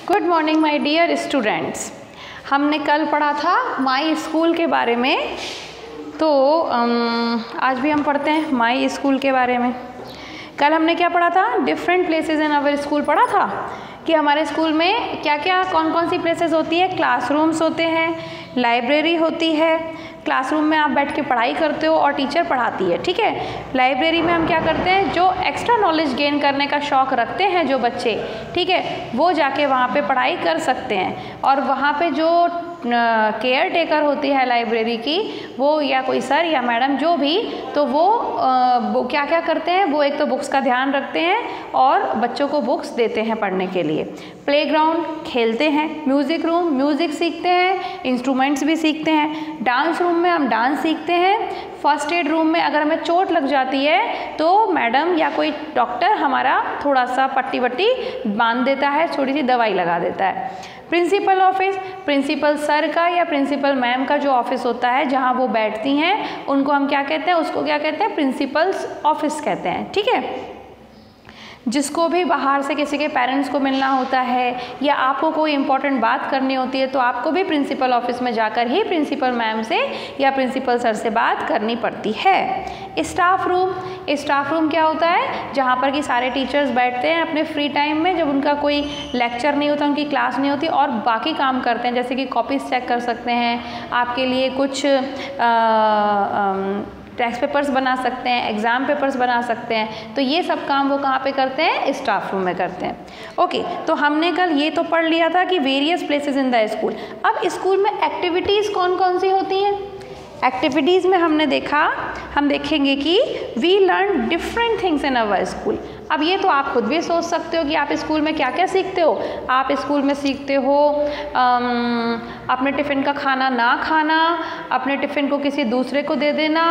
Good morning my dear students. हमने कल पढ़ा था माई स्कूल के बारे में, तो आज भी हम पढ़ते हैं माई स्कूल के बारे में। कल हमने क्या पढ़ा था? Different places in our school पढ़ा था कि हमारे स्कूल में क्या क्या कौन कौन सी प्लेसेस होती है। क्लासरूम्स होते हैं, लाइब्रेरी होती है, क्लासरूम में आप बैठ के पढ़ाई करते हो और टीचर पढ़ाती है, ठीक है। लाइब्रेरी में हम क्या करते हैं, जो एक्स्ट्रा नॉलेज गेन करने का शौक़ रखते हैं जो बच्चे, ठीक है, वो जाके वहाँ पे पढ़ाई कर सकते हैं। और वहाँ पे जो केयर टेकर होती है लाइब्रेरी की, वो या कोई सर या मैडम जो भी, तो वो क्या क्या करते हैं, वो एक तो बुक्स का ध्यान रखते हैं और बच्चों को बुक्स देते हैं पढ़ने के लिए। प्लेग्राउंड खेलते हैं, म्यूज़िक रूम म्यूज़िक सीखते हैं, इंस्ट्रूमेंट्स भी सीखते हैं, डांस रूम में हम डांस सीखते हैं, फर्स्ट एड रूम में अगर हमें चोट लग जाती है तो मैडम या कोई डॉक्टर हमारा थोड़ा सा पट्टी वट्टी बांध देता है, थोड़ी सी दवाई लगा देता है। प्रिंसिपल ऑफिस, प्रिंसिपल सर का या प्रिंसिपल मैम का जो ऑफिस होता है जहाँ वो बैठती हैं, उनको हम क्या कहते हैं, उसको क्या कहते हैं, प्रिंसिपल्स ऑफिस कहते हैं, ठीक है। जिसको भी बाहर से किसी के पेरेंट्स को मिलना होता है या आपको कोई इम्पोर्टेंट बात करनी होती है तो आपको भी प्रिंसिपल ऑफिस में जाकर ही प्रिंसिपल मैम से या प्रिंसिपल सर से बात करनी पड़ती है। स्टाफ रूम क्या होता है, जहाँ पर कि सारे टीचर्स बैठते हैं अपने फ्री टाइम में, जब उनका कोई लेक्चर नहीं होता, उनकी क्लास नहीं होती और बाकी काम करते हैं, जैसे कि कॉपीज़ चेक कर सकते हैं, आपके लिए कुछ टेस्ट पेपर्स बना सकते हैं, एग्ज़ाम पेपर्स बना सकते हैं। तो ये सब काम वो कहाँ पे करते हैं? स्टाफ रूम में करते हैं। ओके, तो हमने कल ये तो पढ़ लिया था कि various places in the school. अब स्कूल में एक्टिविटीज़ कौन कौन सी होती हैं? एक्टिविटीज़ में हमने देखा, हम देखेंगे कि we learn different things in our school. अब ये तो आप खुद भी सोच सकते हो कि आप स्कूल में क्या क्या सीखते हो। आप स्कूल में सीखते हो अपने टिफ़िन का खाना ना खाना, अपने टिफ़िन को किसी दूसरे को दे देना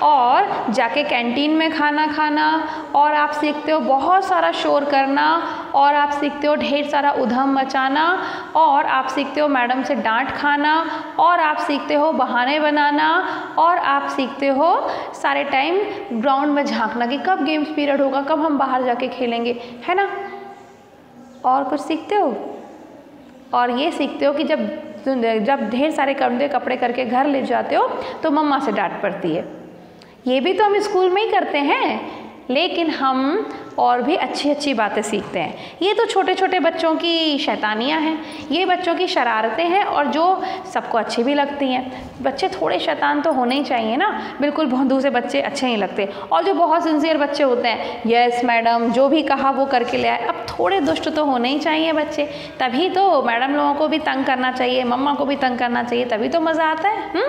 और जाके कैंटीन में खाना खाना, और आप सीखते हो बहुत सारा शोर करना, और आप सीखते हो ढेर सारा उधम मचाना, और आप सीखते हो मैडम से डांट खाना, और आप सीखते हो बहाने बनाना, और आप सीखते हो सारे टाइम ग्राउंड में झांकना कि कब गेम्स पीरियड होगा, कब हम बाहर जाके खेलेंगे, है ना। और कुछ सीखते हो, और ये सीखते हो कि जब ढेर सारे कपड़े करके घर ले जाते हो तो मम्मा से डांट पड़ती है। ये भी तो हम स्कूल में ही करते हैं, लेकिन हम और भी अच्छी अच्छी बातें सीखते हैं। ये तो छोटे छोटे बच्चों की शैतानियाँ हैं, ये बच्चों की शरारतें हैं, और जो सबको अच्छी भी लगती हैं। बच्चे थोड़े शैतान तो होने ही चाहिए ना, बिल्कुल बहुत दूसरे बच्चे अच्छे नहीं लगते। और जो बहुत सिंसियर बच्चे होते हैं, यस मैडम जो भी कहा वो करके ले आए, अब थोड़े दुष्ट तो होने ही चाहिए बच्चे, तभी तो मैडम लोगों को भी तंग करना चाहिए, मम्मा को भी तंग करना चाहिए, तभी तो मज़ा आता है।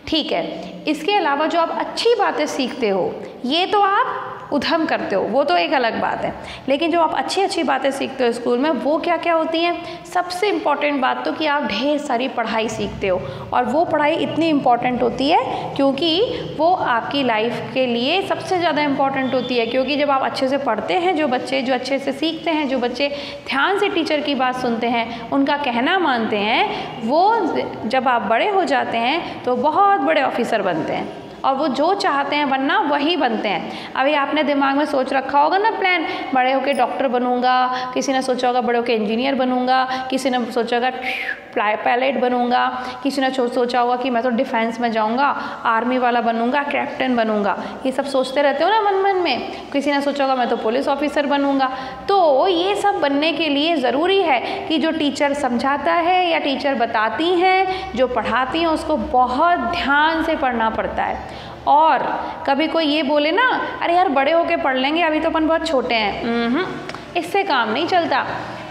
ठीक है। इसके अलावा जो आप अच्छी बातें सीखते हो, ये तो आप उधम करते हो, वो तो एक अलग बात है, लेकिन जो आप अच्छी अच्छी बातें सीखते हो स्कूल में, वो क्या क्या होती हैं? सबसे इम्पॉर्टेंट बात तो कि आप ढेर सारी पढ़ाई सीखते हो, और वो पढ़ाई इतनी इम्पॉर्टेंट होती है क्योंकि वो आपकी लाइफ के लिए सबसे ज़्यादा इम्पॉर्टेंट होती है। क्योंकि जब आप अच्छे से पढ़ते हैं, जो बच्चे जो अच्छे से सीखते हैं, जो बच्चे ध्यान से टीचर की बात सुनते हैं, उनका कहना मानते हैं, वो जब आप बड़े हो जाते हैं तो बहुत बड़े ऑफिसर बनते हैं, और वो जो चाहते हैं बनना वही बनते हैं। अभी आपने दिमाग में सोच रखा होगा ना प्लान, बड़े होके डॉक्टर बनूंगा, किसी ने सोचा होगा बड़े होके इंजीनियर बनूंगा, किसी ने सोचा होगा पायलट बनूंगा, किसी ने सोचा होगा कि मैं तो डिफेंस में जाऊंगा, आर्मी वाला बनूंगा, कैप्टन बनूंगा। ये सब सोचते रहते हो ना मन मन में। किसी ने सोचा होगा मैं तो पुलिस ऑफिसर बनूंगा। तो ये सब बनने के लिए ज़रूरी है कि जो टीचर समझाता है या टीचर बताती हैं, जो पढ़ाती हैं, उसको बहुत ध्यान से पढ़ना पड़ता है। और कभी कोई ये बोले ना, अरे यार बड़े होके पढ़ लेंगे, अभी तो अपन बहुत छोटे हैं, इससे काम नहीं चलता।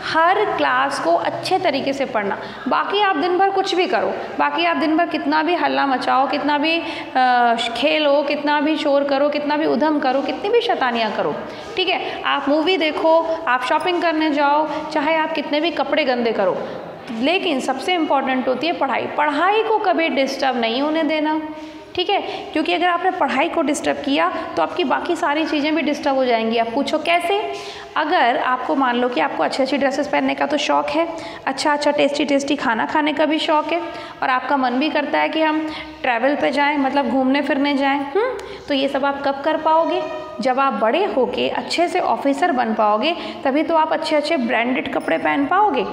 हर क्लास को अच्छे तरीके से पढ़ना। बाकी आप दिन भर कुछ भी करो, बाकी आप दिन भर कितना भी हल्ला मचाओ, कितना भी खेलो, कितना भी शोर करो, कितना भी उधम करो, कितनी भी शैतानियाँ करो, ठीक है। आप मूवी देखो, आप शॉपिंग करने जाओ, चाहे आप कितने भी कपड़े गंदे करो, लेकिन सबसे इम्पॉर्टेंट होती है पढ़ाई। पढ़ाई को कभी डिस्टर्ब नहीं होने देना, ठीक है, क्योंकि अगर आपने पढ़ाई को डिस्टर्ब किया तो आपकी बाकी सारी चीज़ें भी डिस्टर्ब हो जाएंगी। आप पूछो कैसे? अगर आपको मान लो कि आपको अच्छी अच्छी ड्रेसेस पहनने का तो शौक़ है, अच्छा अच्छा टेस्टी टेस्टी खाना खाने का भी शौक़ है, और आपका मन भी करता है कि हम ट्रैवल पे जाएं, मतलब घूमने फिरने जाएं, तो ये सब आप कब कर पाओगे? जब आप बड़े होके अच्छे से ऑफिसर बन पाओगे, तभी तो आप अच्छे अच्छे ब्रांडेड कपड़े पहन पाओगे।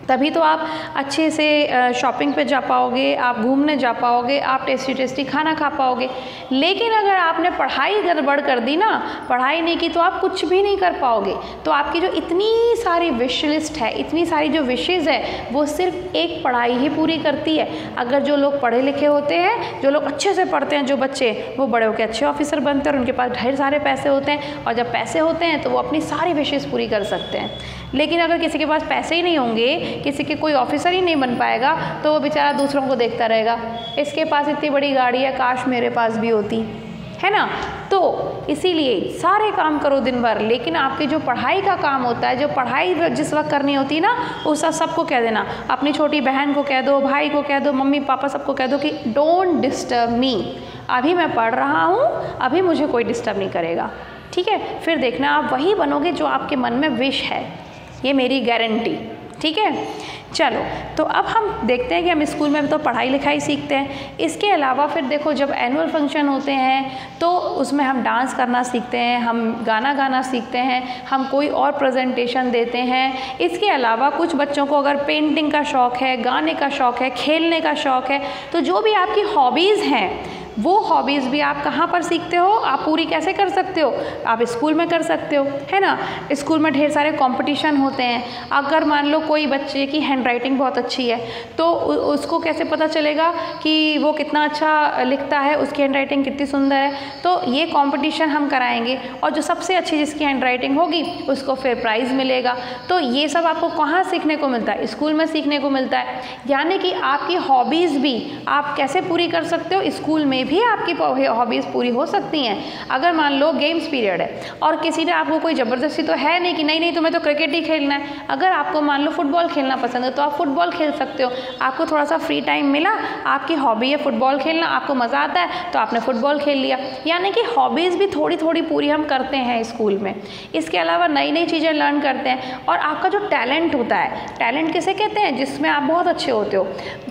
तभी तो आप अच्छे से शॉपिंग पे जा पाओगे, आप घूमने जा पाओगे, आप टेस्टी टेस्टी खाना खा पाओगे। लेकिन अगर आपने पढ़ाई गड़बड़ कर दी ना, पढ़ाई नहीं की, तो आप कुछ भी नहीं कर पाओगे। तो आपकी जो इतनी सारी विश लिस्ट है, इतनी सारी जो विशेज़ है, वो सिर्फ एक पढ़ाई ही पूरी करती है। अगर जो लोग पढ़े लिखे होते हैं, जो लोग अच्छे से पढ़ते हैं, जो बच्चे, वो बड़े होकर अच्छे ऑफिसर बनते हैं और उनके पास ढेर सारे पैसे होते हैं, और जब पैसे होते हैं तो वो अपनी सारी विशेज़ पूरी कर सकते हैं। लेकिन अगर किसी के पास पैसे ही नहीं होंगे, किसी के कोई ऑफिसर ही नहीं बन पाएगा, तो वो बेचारा दूसरों को देखता रहेगा, इसके पास इतनी बड़ी गाड़ी है, काश मेरे पास भी होती, है ना। तो इसीलिए सारे काम करो दिन भर, लेकिन आपकी जो पढ़ाई का काम होता है, जो पढ़ाई जिस वक्त करनी होती है ना, उस सबको कह देना, अपनी छोटी बहन को कह दो, भाई को कह दो, मम्मी पापा सबको कह दो कि डोंट डिस्टर्ब मी, अभी मैं पढ़ रहा हूँ, अभी मुझे कोई डिस्टर्ब नहीं करेगा। ठीक है, फिर देखना आप वही बनोगे जो आपके मन में विश है, ये मेरी गारंटी। ठीक है, चलो तो अब हम देखते हैं कि हम स्कूल में तो पढ़ाई लिखाई सीखते हैं, इसके अलावा फिर देखो जब एनुअल फंक्शन होते हैं तो उसमें हम डांस करना सीखते हैं, हम गाना गाना सीखते हैं, हम कोई और प्रेजेंटेशन देते हैं। इसके अलावा कुछ बच्चों को अगर पेंटिंग का शौक़ है, गाने का शौक़ है, खेलने का शौक़ है, तो जो भी आपकी हॉबीज़ हैं वो हॉबीज़ भी आप कहाँ पर सीखते हो, आप पूरी कैसे कर सकते हो? आप स्कूल में कर सकते हो, है ना। स्कूल में ढेर सारे कंपटीशन होते हैं। अगर मान लो कोई बच्चे की हैंडराइटिंग बहुत अच्छी है, तो उसको कैसे पता चलेगा कि वो कितना अच्छा लिखता है, उसकी हैंडराइटिंग कितनी सुंदर है? तो ये कंपटीशन हम कराएंगे, और जो सबसे अच्छी जिसकी हैंडराइटिंग होगी उसको फिर प्राइज़ मिलेगा। तो ये सब आपको कहाँ सीखने को मिलता है? स्कूल में सीखने को मिलता है। यानी कि आपकी हॉबीज़ भी आप कैसे पूरी कर सकते हो? स्कूल में भी आपकी हॉबीज़ पूरी हो सकती हैं। अगर मान लो गेम्स पीरियड है और किसी ने आपको कोई ज़बरदस्ती तो है नहीं कि नहीं तुम्हें तो क्रिकेट ही खेलना है, अगर आपको मान लो फुटबॉल खेलना पसंद है तो आप फुटबॉल खेल सकते हो। आपको थोड़ा सा फ्री टाइम मिला, आपकी हॉबी है फुटबॉल खेलना, आपको मज़ा आता है तो आपने फुटबॉल खेल लिया। यानी कि हॉबीज़ भी थोड़ी थोड़ी पूरी हम करते हैं स्कूल में। इसके अलावा नई नई चीज़ें लर्न करते हैं। और आपका जो टैलेंट होता है, टैलेंट किसे कहते हैं? जिसमें आप बहुत अच्छे होते हो।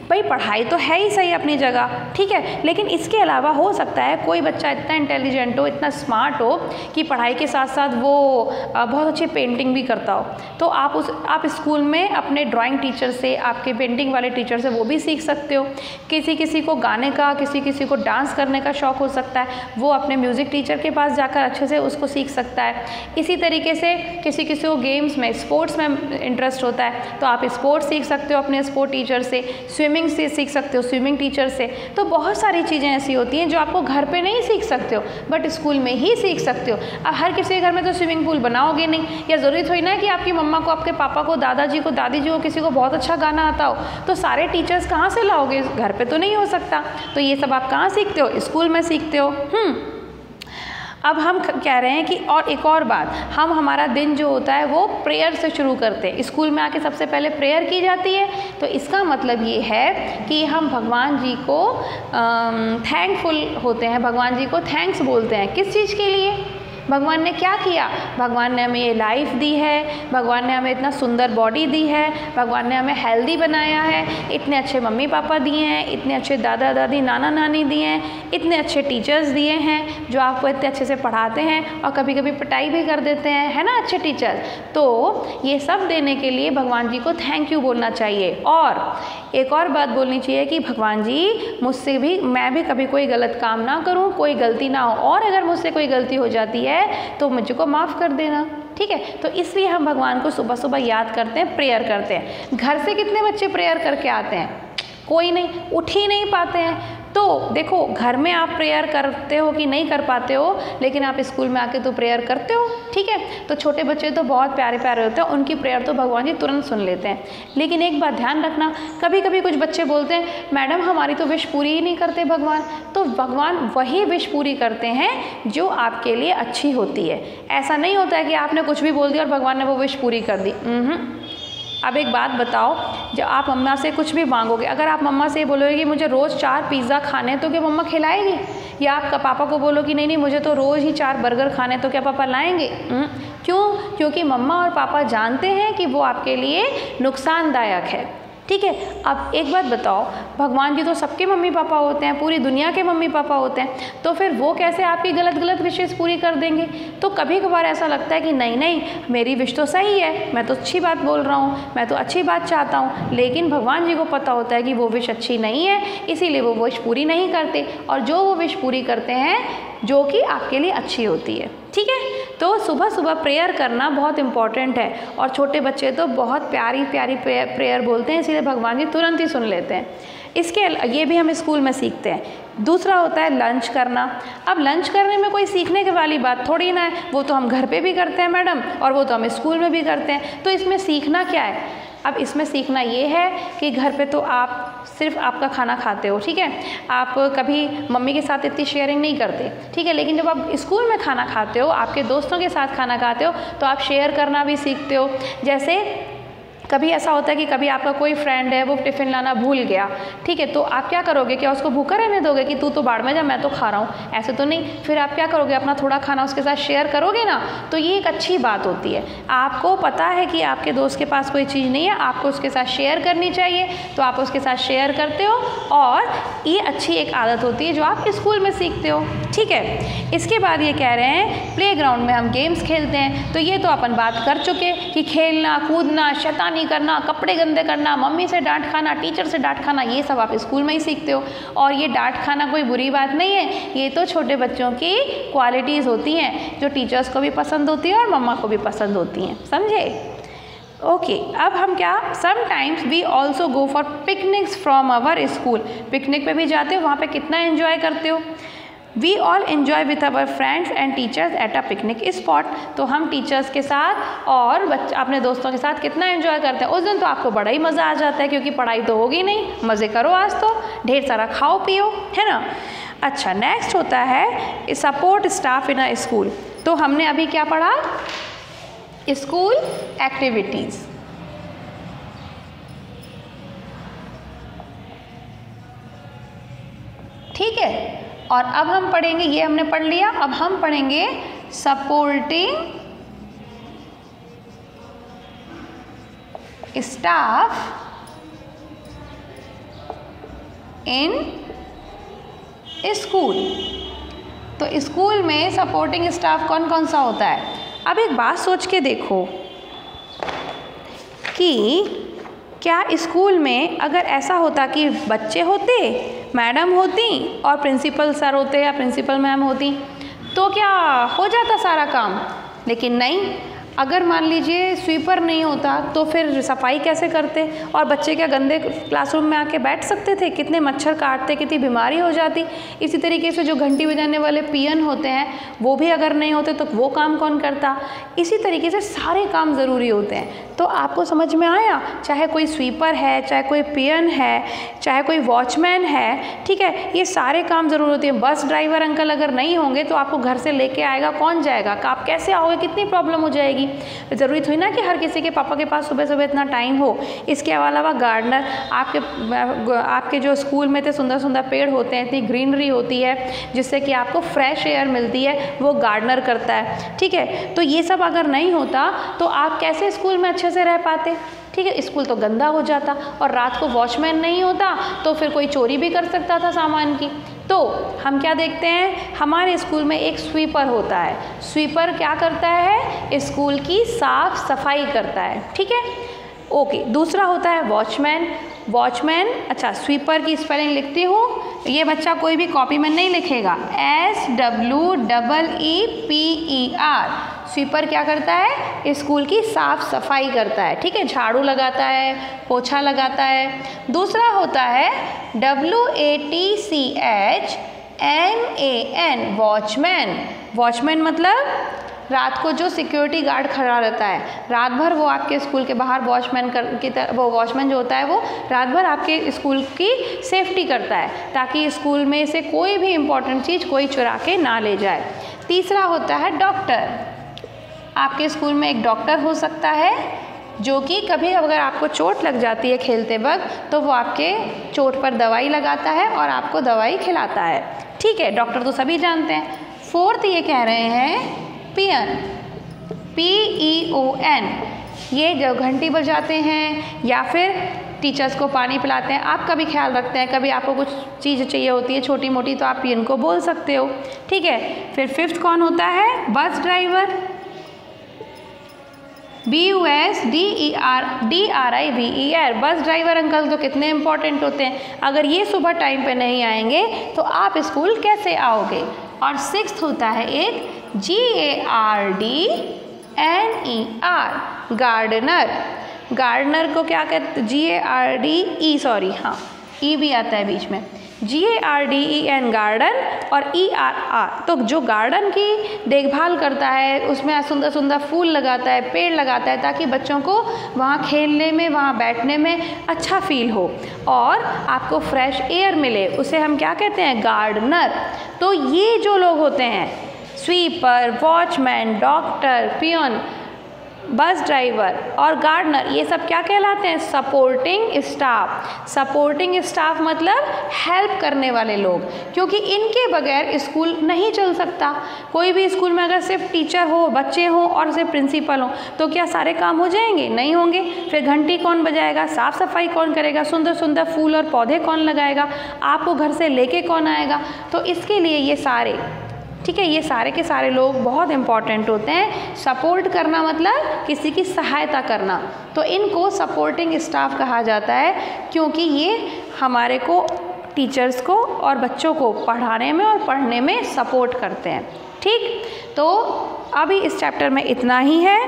भाई पढ़ाई तो है ही सही अपनी जगह, ठीक है, लेकिन इसके अलावा हो सकता है कोई बच्चा इतना इंटेलिजेंट हो, इतना स्मार्ट हो कि पढ़ाई के साथ साथ वो बहुत अच्छी पेंटिंग भी करता हो। तो आप स्कूल में अपने ड्राइंग टीचर से, आपके पेंटिंग वाले टीचर से वो भी सीख सकते हो। किसी को गाने का, किसी को डांस करने का शौक़ हो सकता है, वो अपने म्यूज़िक टीचर के पास जाकर अच्छे से उसको सीख सकता है। इसी तरीके से किसी को गेम्स में, स्पोर्ट्स में इंटरेस्ट होता है तो आप स्पोर्ट्स सीख सकते हो अपने स्पोर्ट टीचर से। स्विमिंग से सीख सकते हो स्विमिंग टीचर से। तो बहुत सारी चीज़ें ऐसी होती हैं जो आपको घर पे नहीं सीख सकते हो बट स्कूल में ही सीख सकते हो। अब हर किसी के घर में तो स्विमिंग पूल बनाओगे नहीं, या ज़रूरी थोड़ी ना कि आपकी मम्मा को, आपके पापा को, दादाजी को, दादी जी को, किसी को बहुत अच्छा गाना आता हो। तो सारे टीचर्स कहाँ से लाओगे? घर पे तो नहीं हो सकता। तो ये सब आप कहाँ सीखते हो? स्कूल में सीखते हो। अब हम कह रहे हैं कि और एक और बात, हमारा दिन जो होता है वो प्रेयर से शुरू करते हैं। स्कूल में आके सबसे पहले प्रेयर की जाती है। तो इसका मतलब ये है कि हम भगवान जी को थैंकफुल होते हैं, भगवान जी को थैंक्स बोलते हैं। किस चीज़ के लिए? भगवान ने क्या किया? भगवान ने हमें ये लाइफ दी है, भगवान ने हमें इतना सुंदर बॉडी दी है, भगवान ने हमें हेल्दी बनाया है, इतने अच्छे मम्मी पापा दिए हैं, इतने अच्छे दादा दादी, नाना नानी दिए हैं, इतने अच्छे टीचर्स दिए हैं जो आपको इतने अच्छे से पढ़ाते हैं और कभी कभी पिटाई भी कर देते हैं, है ना, अच्छे टीचर्स। तो ये सब देने के लिए भगवान जी को थैंक यू बोलना चाहिए। और एक और बात बोलनी चाहिए कि भगवान जी मुझसे भी, मैं भी कभी कोई गलत काम ना करूँ, कोई गलती ना हो, और अगर मुझसे कोई गलती हो जाती है तो मुझको माफ़ कर देना। ठीक है, तो इसलिए हम भगवान को सुबह सुबह याद करते हैं, प्रेयर करते हैं। घर से कितने बच्चे प्रेयर करके आते हैं? कोई नहीं, उठ ही नहीं पाते हैं। तो देखो, घर में आप प्रेयर करते हो कि नहीं कर पाते हो, लेकिन आप स्कूल में आके तो प्रेयर करते हो। ठीक है, तो छोटे बच्चे तो बहुत प्यारे प्यारे होते हैं, उनकी प्रेयर तो भगवान जी तुरंत सुन लेते हैं। लेकिन एक बात ध्यान रखना, कभी कभी कुछ बच्चे बोलते हैं मैडम हमारी तो विश पूरी ही नहीं करते भगवान। तो भगवान वही विश पूरी करते हैं जो आपके लिए अच्छी होती है। ऐसा नहीं होता है कि आपने कुछ भी बोल दिया और भगवान ने वो विश पूरी कर दी। अब एक बात बताओ, जब आप मम्मा से कुछ भी मांगोगे, अगर आप मम्मा से बोलोगे कि मुझे रोज़ 4 पिज़्ज़ा खाने हैं, तो क्या मम्मा खिलाएगी? या आप पापा को बोलो कि नहीं नहीं मुझे तो रोज़ ही 4 बर्गर खाने, तो क्या पापा लाएंगे? क्यों? क्योंकि मम्मा और पापा जानते हैं कि वो आपके लिए नुकसानदायक है। ठीक है। अब एक बात बताओ, भगवान जी तो सबके मम्मी पापा होते हैं, पूरी दुनिया के मम्मी पापा होते हैं, तो फिर वो कैसे आपकी गलत गलत विशेष पूरी कर देंगे? तो कभी कभार ऐसा लगता है कि नहीं नहीं मेरी विश तो सही है, मैं तो अच्छी बात बोल रहा हूँ, मैं तो अच्छी बात चाहता हूँ, लेकिन भगवान जी को पता होता है कि वो विश अच्छी नहीं है, इसीलिए वो विश पूरी नहीं करते, और जो वो विश पूरी करते हैं जो कि आपके लिए अच्छी होती है। ठीक है। तो सुबह सुबह प्रेयर करना बहुत इम्पॉर्टेंट है, और छोटे बच्चे तो बहुत प्यारी प्यारी प्रेयर बोलते हैं, इसीलिए भगवान जी तुरंत ही सुन लेते हैं। इसके ये भी हम स्कूल में सीखते हैं। दूसरा होता है लंच करना। अब लंच करने में कोई सीखने के वाली बात थोड़ी ना है, वो तो हम घर पे भी करते हैं मैडम, और वो तो हम स्कूल में भी करते हैं। तो इसमें सीखना क्या है? अब इसमें सीखना ये है कि घर पे तो आप सिर्फ आपका खाना खाते हो, ठीक है, आप कभी मम्मी के साथ इतनी शेयरिंग नहीं करते, ठीक है, लेकिन जब आप स्कूल में खाना खाते हो, आपके दोस्तों के साथ खाना खाते हो, तो आप शेयर करना भी सीखते हो। जैसे कभी ऐसा होता है कि कभी आपका कोई फ्रेंड है वो टिफ़िन लाना भूल गया, ठीक है, तो आप क्या करोगे? क्या उसको भूखा रहने दोगे कि तू तो बाढ़ में जा, मैं तो खा रहा हूँ? ऐसे तो नहीं। फिर आप क्या करोगे? अपना थोड़ा खाना उसके साथ शेयर करोगे ना। तो ये एक अच्छी बात होती है। आपको पता है कि आपके दोस्त के पास कोई चीज़ नहीं है, आपको उसके साथ शेयर करनी चाहिए, तो आप उसके साथ शेयर करते हो, और ये अच्छी एक आदत होती है जो आप स्कूल में सीखते हो। ठीक है। इसके बाद ये कह रहे हैं प्लेग्राउंड में हम गेम्स खेलते हैं। तो ये तो अपन बात कर चुके कि खेलना कूदना, शैतानी करना, कपड़े गंदे करना, मम्मी से डांट खाना, टीचर से डांट खाना, ये सब आप स्कूल में ही सीखते हो। और ये डांट खाना कोई बुरी बात नहीं है, ये तो छोटे बच्चों की क्वालिटीज़ होती हैं जो टीचर्स को भी पसंद होती है और मम्मा को भी पसंद होती हैं। समझे? ओके। अब हम क्या, sometimes we also go for picnics from our school. Picnic पे भी जाते हो, वहाँ पे कितना एंजॉय करते हो? We all enjoy with our friends and teachers at a picnic spot. तो हम टीचर्स के साथ और अपने दोस्तों के साथ कितना एंजॉय करते हैं। उस दिन तो आपको बड़ा ही मज़ा आ जाता है, क्योंकि पढ़ाई तो होगी नहीं, मज़े करो, आज तो ढेर सारा खाओ पियो, है ना। अच्छा, नेक्स्ट होता है सपोर्ट स्टाफ इन अ स्कूल। तो हमने अभी क्या पढ़ा? School activities. ठीक है। और अब हम पढ़ेंगे, ये हमने पढ़ लिया, अब हम पढ़ेंगे सपोर्टिंग स्टाफ इन स्कूल। तो स्कूल में सपोर्टिंग स्टाफ कौन कौन सा होता है? अब एक बात सोच के देखो कि क्या स्कूल में अगर ऐसा होता कि बच्चे होते, मैडम होती और प्रिंसिपल सर होते या प्रिंसिपल मैम होती, तो क्या हो जाता सारा काम? लेकिन नहीं। अगर मान लीजिए स्वीपर नहीं होता तो फिर सफाई कैसे करते? और बच्चे क्या गंदे क्लासरूम में आके बैठ सकते थे? कितने मच्छर काटते, कितनी बीमारी हो जाती। इसी तरीके से जो घंटी बजाने वाले पियन होते हैं वो भी अगर नहीं होते तो वो काम कौन करता? इसी तरीके से सारे काम ज़रूरी होते हैं। तो आपको समझ में आया? चाहे कोई स्वीपर है, चाहे कोई पियन है, चाहे कोई वॉचमैन है, ठीक है, ये सारे काम ज़रूर होते हैं। बस ड्राइवर अंकल अगर नहीं होंगे तो आपको घर से लेके आएगा कौन? जाएगा। आप कैसे आओगे? कितनी प्रॉब्लम हो जाएगी। ज़रूरी थोड़ी ना कि हर किसी के पापा के पास सुबह सुबह इतना टाइम हो। इसके अलावा गार्डनर, आपके जो स्कूल में इतने सुंदर सुंदर पेड़ होते हैं, इतनी ग्रीनरी होती है जिससे कि आपको फ्रेश एयर मिलती है, वो गार्डनर करता है। ठीक है। तो ये सब अगर नहीं होता तो आप कैसे स्कूल में अच्छे से रह पाते? ठीक है, स्कूल तो गंदा हो जाता। और रात को वॉचमैन नहीं होता तो फिर कोई चोरी भी कर सकता था सामान की। तो हम क्या देखते हैं, हमारे स्कूल में एक स्वीपर होता है। स्वीपर क्या करता है? स्कूल की साफ सफाई करता है। ठीक है। ओके। दूसरा होता है वॉचमैन। वॉचमैन, अच्छा, स्वीपर की स्पेलिंग लिखती हूँ, ये बच्चा कोई भी कॉपी में नहीं लिखेगा, SWEEPER। स्वीपर क्या करता है? स्कूल की साफ सफाई करता है। ठीक है, झाड़ू लगाता है, पोछा लगाता है। दूसरा होता है WATCHMAN, वॉचमैन। वॉचमैन मतलब रात को जो सिक्योरिटी गार्ड खड़ा रहता है, रात भर वो आपके स्कूल के बाहर वो वॉचमैन जो होता है वो रात भर आपके स्कूल की सेफ्टी करता है, ताकि स्कूल में से कोई भी इम्पोर्टेंट चीज़ कोई चुरा के ना ले जाए। तीसरा होता है डॉक्टर। आपके स्कूल में एक डॉक्टर हो सकता है, जो कि कभी अगर आपको चोट लग जाती है खेलते वक्त तो वो आपके चोट पर दवाई लगाता है और आपको दवाई खिलाता है। ठीक है, डॉक्टर तो सभी जानते हैं। फोर्थ ये कह रहे हैं पियन, PEON, ये जो घंटी बजाते हैं या फिर टीचर्स को पानी पिलाते हैं, आपका भी ख्याल रखते हैं। कभी आपको कुछ चीज़ चाहिए होती है छोटी मोटी तो आप पियन को बोल सकते हो। ठीक है, फिर फिफ्थ कौन होता है? Bus driver, BUSDRIVER, bus driver uncle तो कितने इंपॉर्टेंट होते हैं। अगर ये सुबह टाइम पे नहीं आएंगे तो आप स्कूल कैसे आओगे। और सिक्स्थ होता है एक GARDNER, गार्डनर। गार्डनर को क्या कहते हैं? GARDE, सॉरी हाँ ई भी आता है बीच में, GARDEN गार्डन और ERR तो जो गार्डन की देखभाल करता है, उसमें सुंदर सुंदर फूल लगाता है, पेड़ लगाता है, ताकि बच्चों को वहाँ खेलने में, वहाँ बैठने में अच्छा फील हो और आपको फ्रेश एयर मिले, उसे हम क्या कहते हैं? गार्डनर। तो ये जो लोग होते हैं, स्वीपर, वॉचमैन, डॉक्टर, पियन, बस ड्राइवर और गार्डनर, ये सब क्या कहलाते हैं? Supporting staff. सपोर्टिंग स्टाफ मतलब हेल्प करने वाले लोग, क्योंकि इनके बगैर स्कूल नहीं चल सकता। कोई भी स्कूल में अगर सिर्फ टीचर हो, बच्चे हों और सिर्फ प्रिंसिपल हो तो क्या सारे काम हो जाएंगे? नहीं होंगे। फिर घंटी कौन बजाएगा? साफ़ सफाई कौन करेगा? सुंदर सुंदर फूल और पौधे कौन लगाएगा? आपको घर से लेके कौन आएगा? तो इसके लिए ये सारे, ठीक है, ये सारे के सारे लोग बहुत इंपॉर्टेंट होते हैं। सपोर्ट करना मतलब किसी की सहायता करना, तो इनको सपोर्टिंग स्टाफ कहा जाता है, क्योंकि ये हमारे को, टीचर्स को और बच्चों को पढ़ाने में और पढ़ने में सपोर्ट करते हैं। ठीक, तो अभी इस चैप्टर में इतना ही है।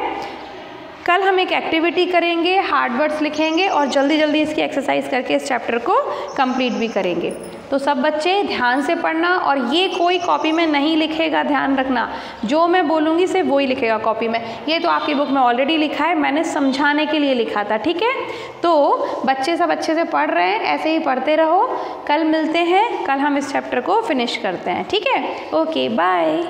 कल हम एक एक्टिविटी करेंगे, हार्ड वर्ड्स लिखेंगे और जल्दी जल्दी इसकी एक्सरसाइज करके इस चैप्टर को कंप्लीट भी करेंगे। तो सब बच्चे ध्यान से पढ़ना, और ये कोई कॉपी में नहीं लिखेगा, ध्यान रखना। जो मैं बोलूँगी सिर्फ वही लिखेगा कॉपी में। ये तो आपकी बुक में ऑलरेडी लिखा है, मैंने समझाने के लिए लिखा था। ठीक है, तो बच्चे सब अच्छे से पढ़ रहे हैं, ऐसे ही पढ़ते रहो। कल मिलते हैं, कल हम इस चैप्टर को फिनिश करते हैं। ठीक है, ओके बाय।